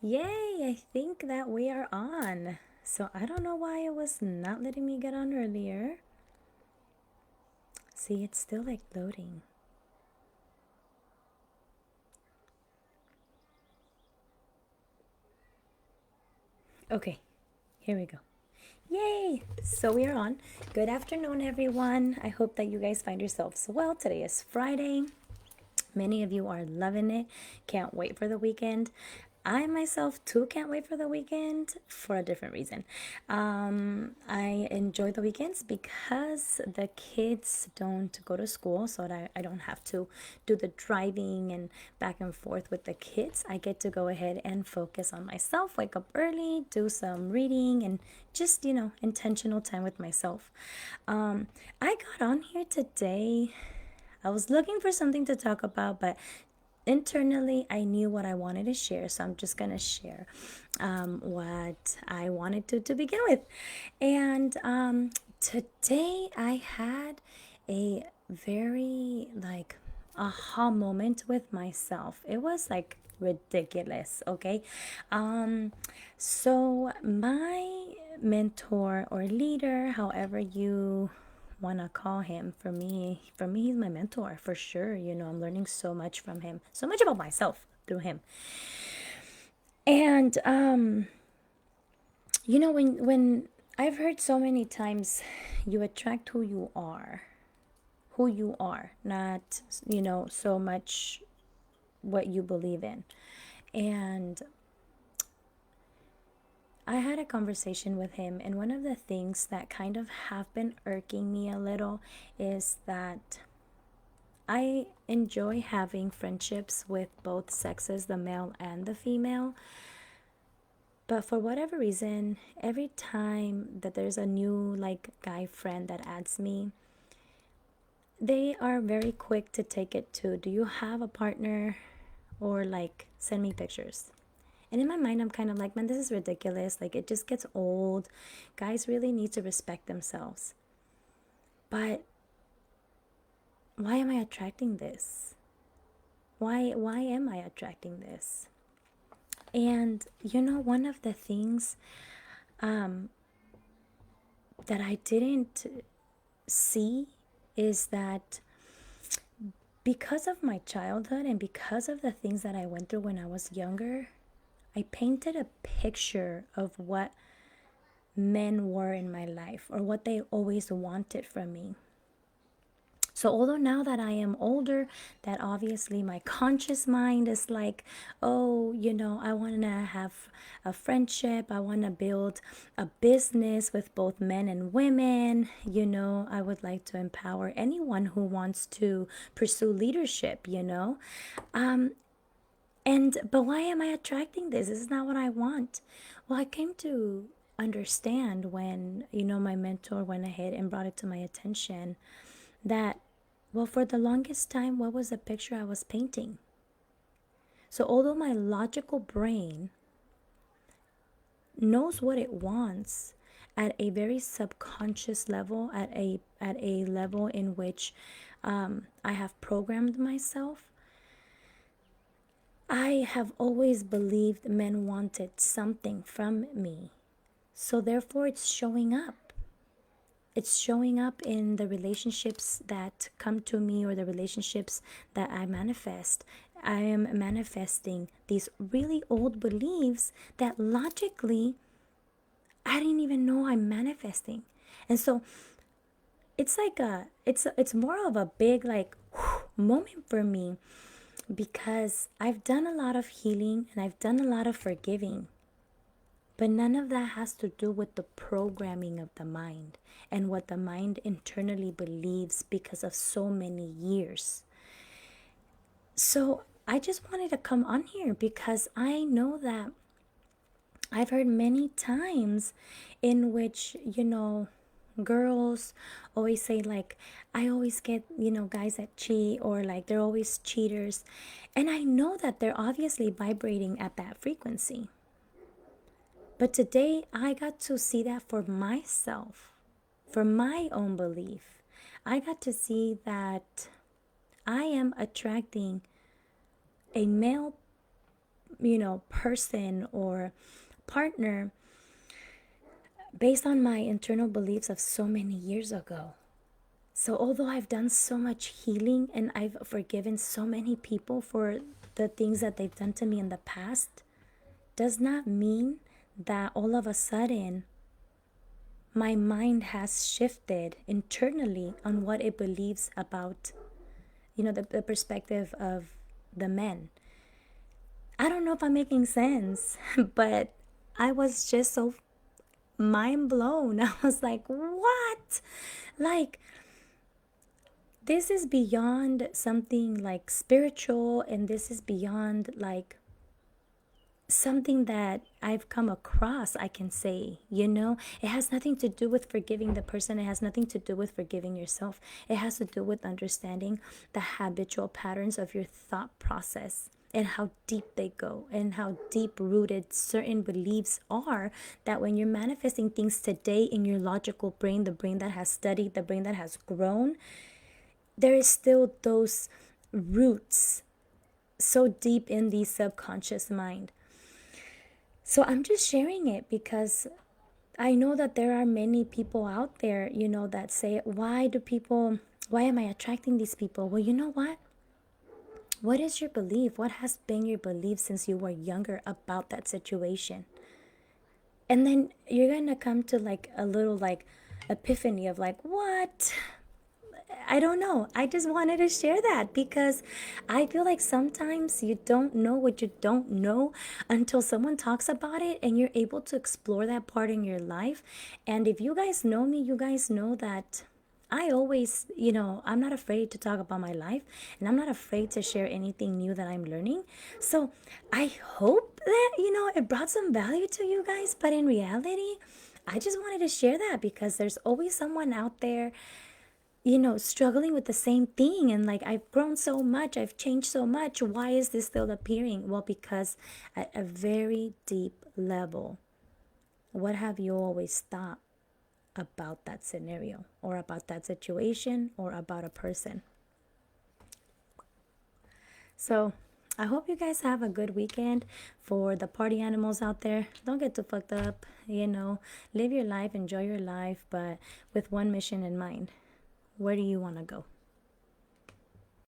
Yay, I think that we are on. So I don't know why it was not letting me get on earlier. See, it's still like loading. Okay, here we go. Yay! So we are on. Good afternoon, everyone. I hope that you guys find yourselves well. Today is Friday. Many of you are loving it. Can't wait for the weekend. I myself too can't wait for the weekend for a different reason. I enjoy the weekends because the kids don't go to school, so that I don't have to do the driving and back and forth with the kids. I get to go ahead and focus on myself, wake up early, do some reading, and just, intentional time with myself. I got on here today. I was looking for something to talk about, but internally I knew what I wanted to share, so I'm just gonna share what I wanted to begin with. And today I had a very like aha moment with myself. It was like ridiculous. Okay. So my mentor or leader, however you want to call him, for me he's my mentor for sure. I'm learning so much from him, so much about myself through him. And when I've heard so many times, you attract who you are, not so much what you believe in. And I had a conversation with him, and one of the things that kind of have been irking me a little is that I enjoy having friendships with both sexes, the male and the female. But for whatever reason, every time that there's a new like guy friend that adds me, they are very quick to take it to, do you have a partner? Or like, send me pictures. And in my mind, I'm kind of like, man, this is ridiculous. Like, it just gets old. Guys really need to respect themselves. But why am I attracting this? Why am I attracting this? And one of the things that I didn't see is that because of my childhood and because of the things that I went through when I was younger, I painted a picture of what men were in my life or what they always wanted from me. So, although now that I am older, that obviously my conscious mind is like, oh, I want to have a friendship. I want to build a business with both men and women. I would like to empower anyone who wants to pursue leadership. But why am I attracting this? This is not what I want. Well, I came to understand when, my mentor went ahead and brought it to my attention that, well, for the longest time, what was the picture I was painting? So, although my logical brain knows what it wants at a very subconscious level, at a level in which I have programmed myself, I have always believed men wanted something from me. So, therefore, it's showing up. It's showing up in the relationships that come to me or the relationships that I manifest. I am manifesting these really old beliefs that logically I didn't even know I'm manifesting. And so it's like it's more of a big like moment for me because I've done a lot of healing and I've done a lot of forgiving. But none of that has to do with the programming of the mind and what the mind internally believes because of so many years. So I just wanted to come on here because I know that I've heard many times in which, girls always say, like, I always get, guys that cheat or like they're always cheaters. And I know that they're obviously vibrating at that frequency. But today I got to see that for myself, for my own belief. I got to see that I am attracting a male person or partner based on my internal beliefs of so many years ago. So, although I've done so much healing and I've forgiven so many people for the things that they've done to me in the past, does not mean that all of a sudden my mind has shifted internally on what it believes about, the perspective of the men. I don't know if I'm making sense, but I was just so mind blown. I was like, what? Like, this is beyond something like spiritual, and this is beyond like something that I've come across, I can say, it has nothing to do with forgiving the person. It has nothing to do with forgiving yourself. It has to do with understanding the habitual patterns of your thought process and how deep they go and how deep rooted certain beliefs are, that when you're manifesting things today in your logical brain, the brain that has studied, the brain that has grown, there is still those roots so deep in the subconscious mind. So I'm just sharing it because I know that there are many people out there, that say, why am I attracting these people? Well, you know what? What is your belief? What has been your belief since you were younger about that situation? And then you're going to come to like a little like epiphany of like, what? I don't know. I just wanted to share that because I feel like sometimes you don't know what you don't know until someone talks about it and you're able to explore that part in your life. And if you guys know me, you guys know that I always, I'm not afraid to talk about my life, and I'm not afraid to share anything new that I'm learning. So I hope that, it brought some value to you guys. But in reality, I just wanted to share that because there's always someone out there, struggling with the same thing. And like, I've grown so much, I've changed so much. Why is this still appearing? Well, because at a very deep level, what have you always thought about that scenario or about that situation or about a person? So I hope you guys have a good weekend. For the party animals out there, don't get too fucked up, live your life, enjoy your life, but with one mission in mind. Where do you want to go?